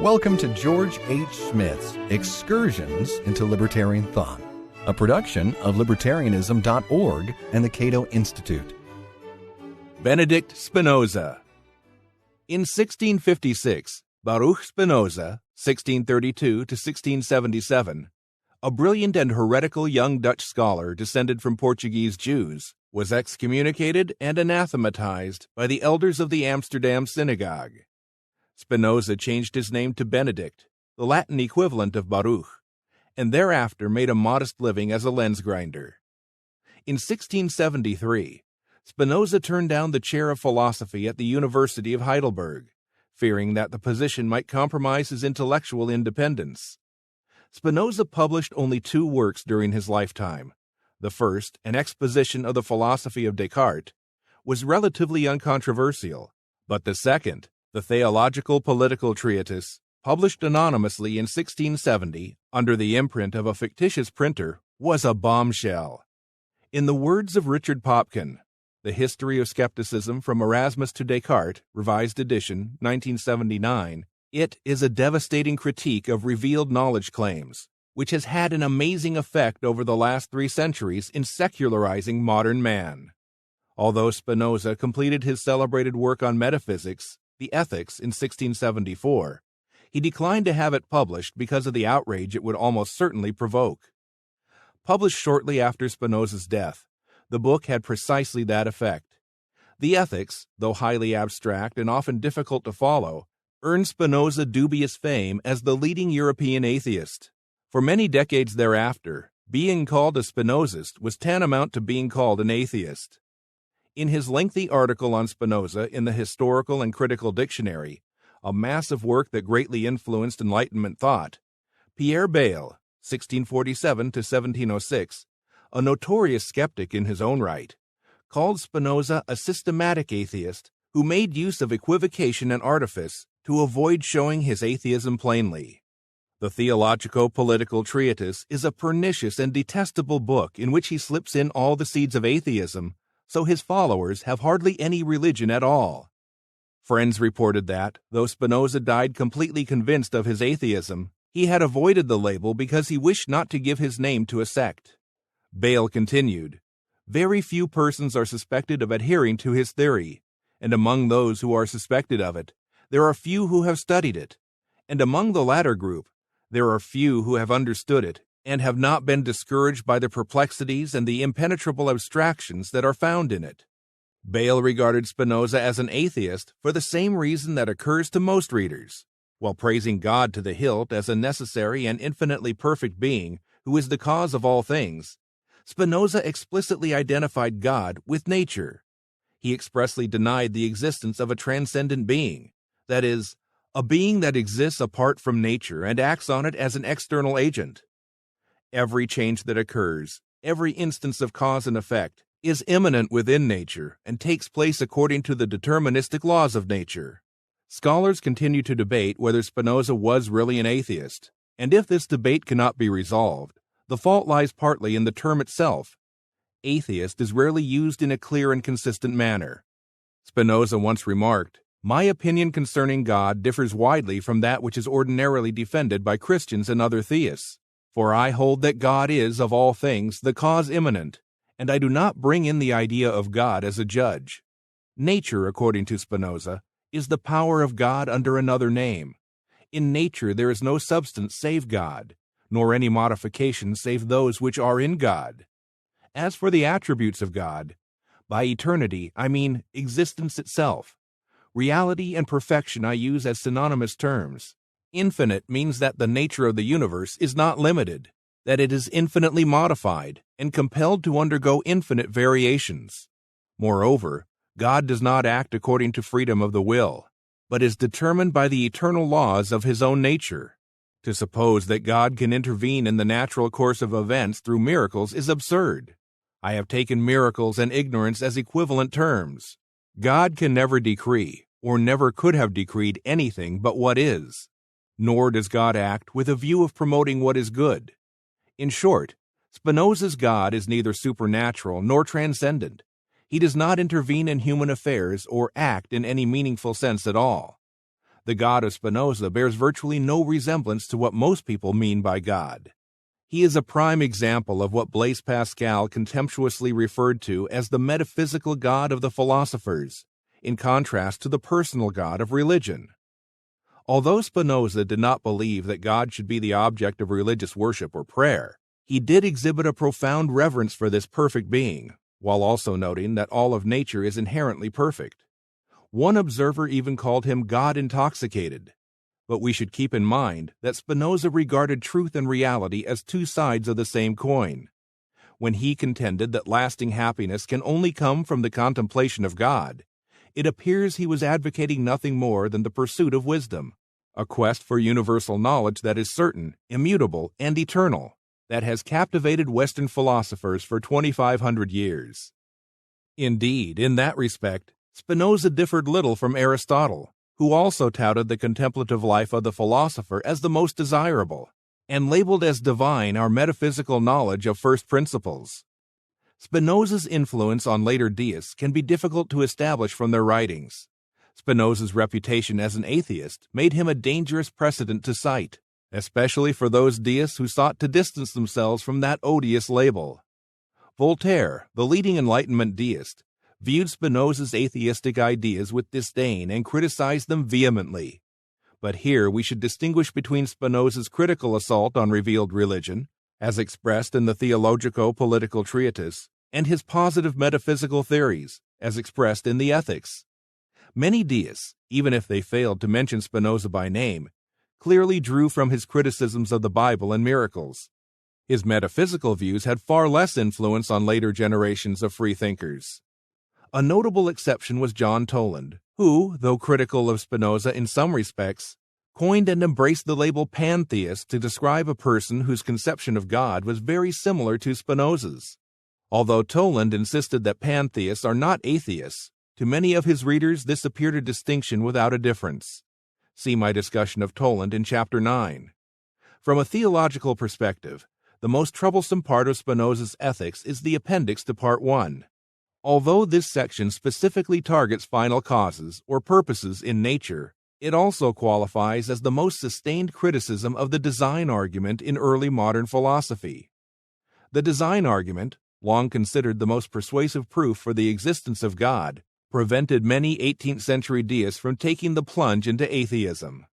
Welcome to George H. Smith's Excursions into Libertarian Thought, a production of Libertarianism.org and the Cato Institute. Benedict Spinoza. In 1656, Baruch Spinoza, 1632 to 1677, a brilliant and heretical young Dutch scholar descended from Portuguese Jews, was excommunicated and anathematized by the elders of the Amsterdam synagogue. Spinoza changed his name to Benedict, the Latin equivalent of Baruch, and thereafter made a modest living as a lens grinder. In 1673, Spinoza turned down the chair of philosophy at the University of Heidelberg, fearing that the position might compromise his intellectual independence. Spinoza published only 2 works during his lifetime. The first, an exposition of the philosophy of Descartes, was relatively uncontroversial, but the second, the Theological Political Treatise, published anonymously in 1670 under the imprint of a fictitious printer, was a bombshell. In the words of Richard Popkin, The History of Skepticism from Erasmus to Descartes, Revised Edition, 1979, it is a devastating critique of revealed knowledge claims, which has had an amazing effect over the last 3 centuries in secularizing modern man. Although Spinoza completed his celebrated work on metaphysics, the Ethics, in 1674, he declined to have it published because of the outrage it would almost certainly provoke. Published shortly after Spinoza's death, the book had precisely that effect. The Ethics, though highly abstract and often difficult to follow, earned Spinoza dubious fame as the leading European atheist. For many decades thereafter, being called a Spinozist was tantamount to being called an atheist. In his lengthy article on Spinoza in the Historical and Critical Dictionary, a massive work that greatly influenced Enlightenment thought, Pierre Bayle, 1647 to 1706, a notorious skeptic in his own right, called Spinoza a systematic atheist who made use of equivocation and artifice to avoid showing his atheism plainly. The Theologico-Political Treatise is a pernicious and detestable book in which he slips in all the seeds of atheism, so his followers have hardly any religion at all. Friends reported that, though Spinoza died completely convinced of his atheism, he had avoided the label because he wished not to give his name to a sect. Bayle continued, "Very few persons are suspected of adhering to his theory, and among those who are suspected of it, there are few who have studied it, and among the latter group, there are few who have understood it and have not been discouraged by the perplexities and the impenetrable abstractions that are found in it." Bayle regarded Spinoza as an atheist for the same reason that occurs to most readers. While praising God to the hilt as a necessary and infinitely perfect being who is the cause of all things, Spinoza explicitly identified God with nature. He expressly denied the existence of a transcendent being, that is, a being that exists apart from nature and acts on it as an external agent. Every change that occurs, every instance of cause and effect, is immanent within nature and takes place according to the deterministic laws of nature. Scholars continue to debate whether Spinoza was really an atheist, and if this debate cannot be resolved, the fault lies partly in the term itself. Atheist is rarely used in a clear and consistent manner. Spinoza once remarked, "My opinion concerning God differs widely from that which is ordinarily defended by Christians and other theists. For I hold that God is, of all things, the cause immanent, and I do not bring in the idea of God as a judge. Nature, according to Spinoza, is the power of God under another name. In nature there is no substance save God, nor any modification save those which are in God. As for the attributes of God, by eternity I mean existence itself. Reality and perfection I use as synonymous terms. Infinite means that the nature of the universe is not limited, that it is infinitely modified and compelled to undergo infinite variations. Moreover, God does not act according to freedom of the will, but is determined by the eternal laws of his own nature. To suppose that God can intervene in the natural course of events through miracles is absurd. I have taken miracles and ignorance as equivalent terms. God can never decree, or never could have decreed anything but what is. Nor does God act with a view of promoting what is good. In short, Spinoza's God is neither supernatural nor transcendent. He does not intervene in human affairs or act in any meaningful sense at all. The God of Spinoza bears virtually no resemblance to what most people mean by God. He is a prime example of what Blaise Pascal contemptuously referred to as the metaphysical God of the philosophers, in contrast to the personal God of religion. Although Spinoza did not believe that God should be the object of religious worship or prayer, he did exhibit a profound reverence for this perfect being, while also noting that all of nature is inherently perfect. One observer even called him God intoxicated. But we should keep in mind that Spinoza regarded truth and reality as two sides of the same coin. When he contended that lasting happiness can only come from the contemplation of God, it appears he was advocating nothing more than the pursuit of wisdom, a quest for universal knowledge that is certain, immutable, and eternal, that has captivated Western philosophers for 2,500 years. Indeed, in that respect, Spinoza differed little from Aristotle, who also touted the contemplative life of the philosopher as the most desirable, and labeled as divine our metaphysical knowledge of first principles. Spinoza's influence on later deists can be difficult to establish from their writings. Spinoza's reputation as an atheist made him a dangerous precedent to cite, especially for those deists who sought to distance themselves from that odious label. Voltaire, the leading Enlightenment deist, viewed Spinoza's atheistic ideas with disdain and criticized them vehemently. But here we should distinguish between Spinoza's critical assault on revealed religion, as expressed in the theologico-political treatise, and his positive metaphysical theories, as expressed in the Ethics. Many deists, even if they failed to mention Spinoza by name, clearly drew from his criticisms of the Bible and miracles. His metaphysical views had far less influence on later generations of freethinkers. A notable exception was John Toland, who, though critical of Spinoza in some respects, coined and embraced the label pantheist to describe a person whose conception of God was very similar to Spinoza's. Although Toland insisted that pantheists are not atheists, to many of his readers this appeared a distinction without a difference. See my discussion of Toland in Chapter 9. From a theological perspective, the most troublesome part of Spinoza's Ethics is the appendix to Part 1. Although this section specifically targets final causes or purposes in nature, it also qualifies as the most sustained criticism of the design argument in early modern philosophy. The design argument, long considered the most persuasive proof for the existence of God, prevented many 18th century deists from taking the plunge into atheism.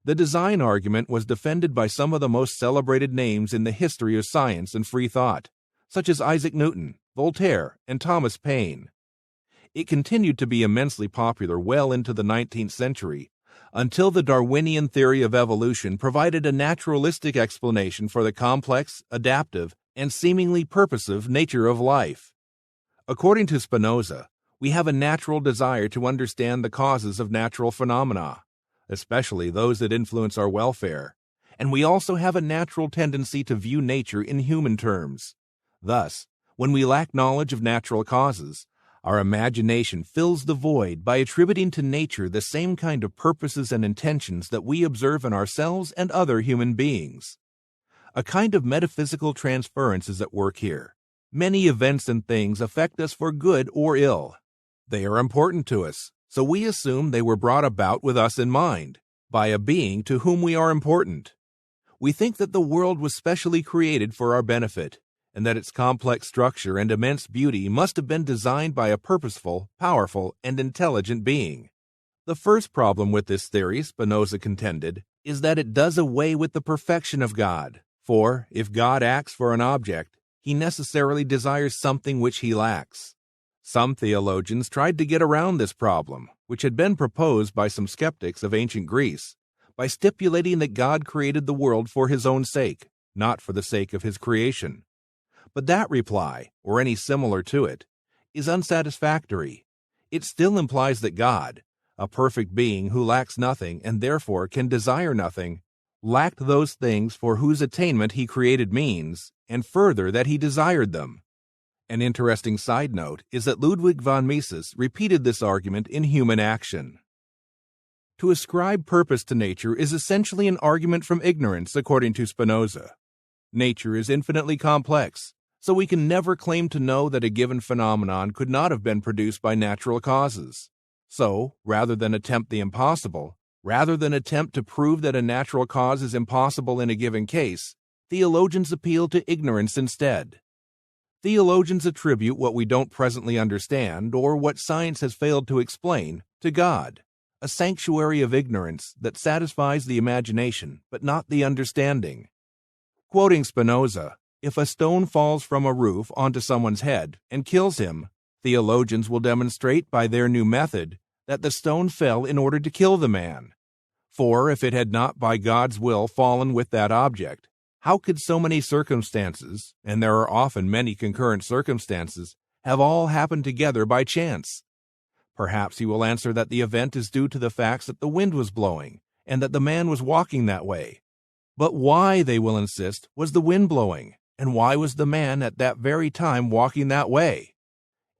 The design argument was defended by some of the most celebrated names in the history of science and free thought, such as Isaac Newton, Voltaire, and Thomas Paine. It continued to be immensely popular well into the 19th century, until the Darwinian theory of evolution provided a naturalistic explanation for the complex, adaptive, and seemingly purposive nature of life. According to Spinoza, we have a natural desire to understand the causes of natural phenomena, especially those that influence our welfare, and we also have a natural tendency to view nature in human terms. Thus, when we lack knowledge of natural causes, our imagination fills the void by attributing to nature the same kind of purposes and intentions that we observe in ourselves and other human beings. A kind of metaphysical transference is at work here. Many events and things affect us for good or ill. They are important to us, so we assume they were brought about with us in mind, by a being to whom we are important. We think that the world was specially created for our benefit, and that its complex structure and immense beauty must have been designed by a purposeful, powerful, and intelligent being. The first problem with this theory, Spinoza contended, is that it does away with the perfection of God, for if God acts for an object, he necessarily desires something which he lacks. Some theologians tried to get around this problem, which had been proposed by some skeptics of ancient Greece, by stipulating that God created the world for his own sake, not for the sake of his creation. But that reply, or any similar to it, is unsatisfactory. It still implies that God, a perfect being who lacks nothing and therefore can desire nothing, lacked those things for whose attainment he created means, and further that he desired them. An interesting side note is that Ludwig von Mises repeated this argument in Human Action. To ascribe purpose to nature is essentially an argument from ignorance, according to Spinoza. Nature is infinitely complex, so we can never claim to know that a given phenomenon could not have been produced by natural causes. So, rather than attempt the impossible, Rather than attempt to prove that a natural cause is impossible in a given case, theologians appeal to ignorance instead. Theologians attribute what we don't presently understand, or what science has failed to explain, to God, a sanctuary of ignorance that satisfies the imagination but not the understanding. Quoting Spinoza, if a stone falls from a roof onto someone's head and kills him, theologians will demonstrate by their new method that the stone fell in order to kill the man. For if it had not by God's will fallen with that object, how could so many circumstances, and there are often many concurrent circumstances, have all happened together by chance? Perhaps he will answer that the event is due to the facts that the wind was blowing, and that the man was walking that way. But why, they will insist, was the wind blowing, and why was the man at that very time walking that way?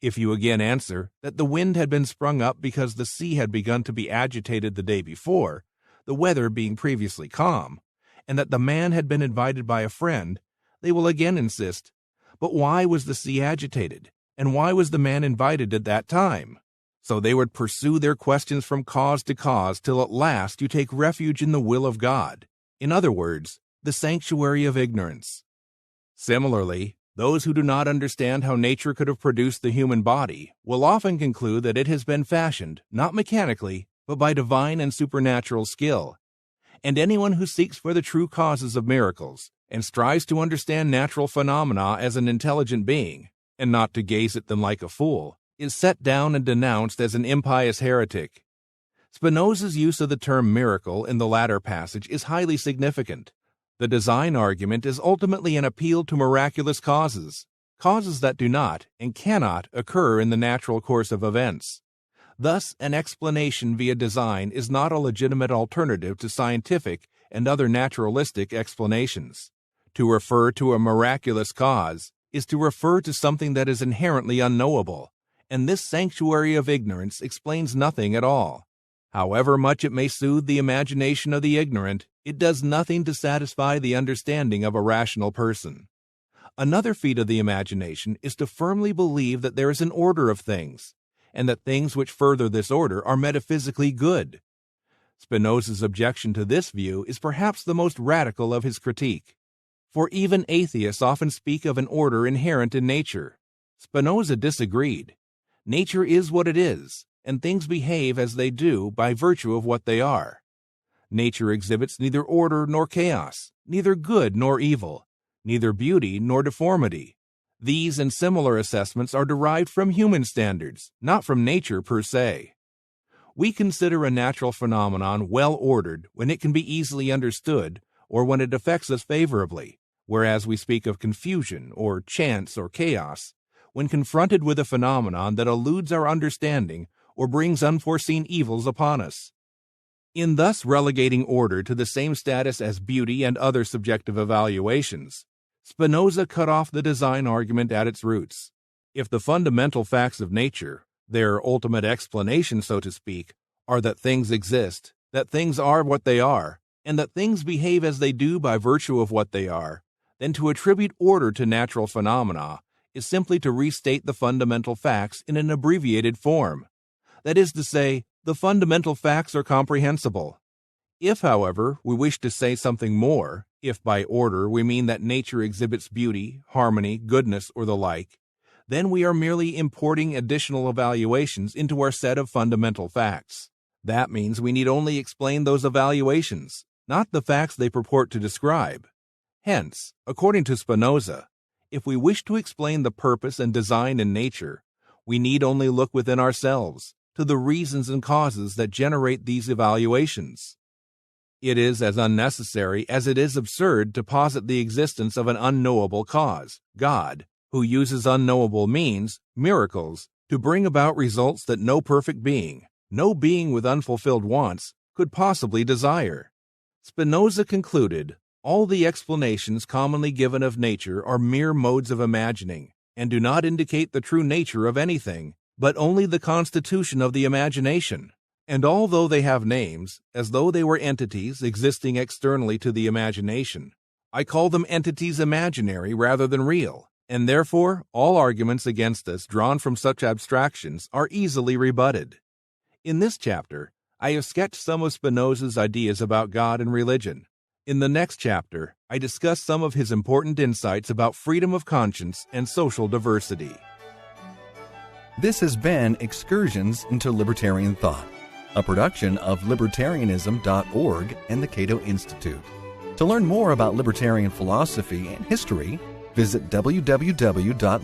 If you again answer that the wind had been sprung up because the sea had begun to be agitated the day before, the weather being previously calm, and that the man had been invited by a friend, they will again insist, but why was the sea agitated, and why was the man invited at that time? So they would pursue their questions from cause to cause till at last you take refuge in the will of God, in other words, the sanctuary of ignorance. Similarly, those who do not understand how nature could have produced the human body will often conclude that it has been fashioned, not mechanically, but by divine and supernatural skill. And anyone who seeks for the true causes of miracles and strives to understand natural phenomena as an intelligent being, and not to gaze at them like a fool, is set down and denounced as an impious heretic. Spinoza's use of the term miracle in the latter passage is highly significant. The design argument is ultimately an appeal to miraculous causes, causes that do not and cannot occur in the natural course of events. Thus, an explanation via design is not a legitimate alternative to scientific and other naturalistic explanations. To refer to a miraculous cause is to refer to something that is inherently unknowable, and this sanctuary of ignorance explains nothing at all. However much it may soothe the imagination of the ignorant, it does nothing to satisfy the understanding of a rational person. Another feat of the imagination is to firmly believe that there is an order of things, and that things which further this order are metaphysically good. Spinoza's objection to this view is perhaps the most radical of his critique. For even atheists often speak of an order inherent in nature. Spinoza disagreed. Nature is what it is, and things behave as they do by virtue of what they are. Nature exhibits neither order nor chaos, neither good nor evil, neither beauty nor deformity. These and similar assessments are derived from human standards, not from nature per se. We consider a natural phenomenon well ordered when it can be easily understood or when it affects us favorably, whereas we speak of confusion or chance or chaos when confronted with a phenomenon that eludes our understanding or brings unforeseen evils upon us. In thus relegating order to the same status as beauty and other subjective evaluations, Spinoza cut off the design argument at its roots. If the fundamental facts of nature, their ultimate explanation, so to speak, are that things exist, that things are what they are, and that things behave as they do by virtue of what they are, then to attribute order to natural phenomena is simply to restate the fundamental facts in an abbreviated form. That is to say, the fundamental facts are comprehensible. If, however, we wish to say something more, if by order we mean that nature exhibits beauty, harmony, goodness, or the like, then we are merely importing additional evaluations into our set of fundamental facts. That means we need only explain those evaluations, not the facts they purport to describe. Hence, according to Spinoza, if we wish to explain the purpose and design in nature, we need only look within ourselves, to the reasons and causes that generate these evaluations. It is as unnecessary as it is absurd to posit the existence of an unknowable cause, God, who uses unknowable means, miracles, to bring about results that no perfect being, no being with unfulfilled wants, could possibly desire. Spinoza concluded, all the explanations commonly given of nature are mere modes of imagining, and do not indicate the true nature of anything, but only the constitution of the imagination. And although they have names, as though they were entities existing externally to the imagination, I call them entities imaginary rather than real, and therefore all arguments against us drawn from such abstractions are easily rebutted. In this chapter, I have sketched some of Spinoza's ideas about God and religion. In the next chapter, I discuss some of his important insights about freedom of conscience and social diversity. This has been Excursions into Libertarian Thought, a production of Libertarianism.org and the Cato Institute. To learn more about libertarian philosophy and history, visit www.libertarianism.org.